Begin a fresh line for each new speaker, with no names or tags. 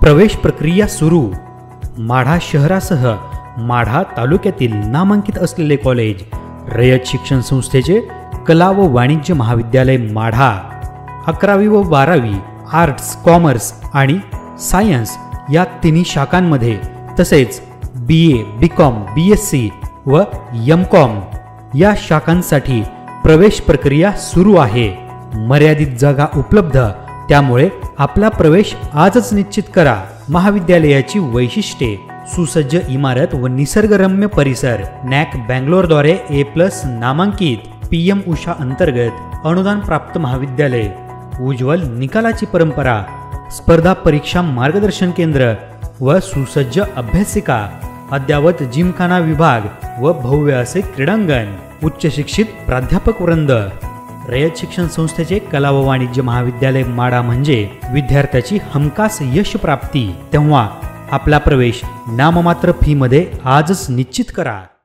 प्रवेश प्रक्रिया सुरू। माढा शहरासह माढा तालुक्यातील नामांकित असलेले कॉलेज रयत शिक्षण संस्थेचे कला व वाणिज्य महाविद्यालय माढा 11वी व 12वी आर्ट्स, कॉमर्स आणि सायन्स या तिन्ही शाखांमध्ये तसेच BA, BCom, BSc व MCom या शाखांसाठी प्रवेश प्रक्रिया सुरू आहे। मर्यादित जागा उपलब्ध, त्यामुळे आपला प्रवेश आजच निश्चित करा। महाविद्यालयाची वैशिष्ट्ये: सुसज्ज इमारत व निसर्गरम्य परिसर, नॅक बँगलोरद्वारे A+ नामांकित, PM उषा अंतर्गत अनुदान प्राप्त महाविद्यालय, उज्ज्वल निकालाची परंपरा, स्पर्धा परीक्षा मार्गदर्शन केंद्र व सुसज्ज अभ्यासिका, अद्यावत जिमखाना विभाग व भव्य असे क्रीडांगण, उच्च शिक्षित प्राध्यापक वृंद। रयत शिक्षण संस्थेचे कला व वाणिज्य महाविद्यालय माढा म्हणजे विद्यार्थ्याची हमखास यश प्राप्ती। तेव्हा आपला प्रवेश नाममात्र फी मध्ये आजच निश्चित करा।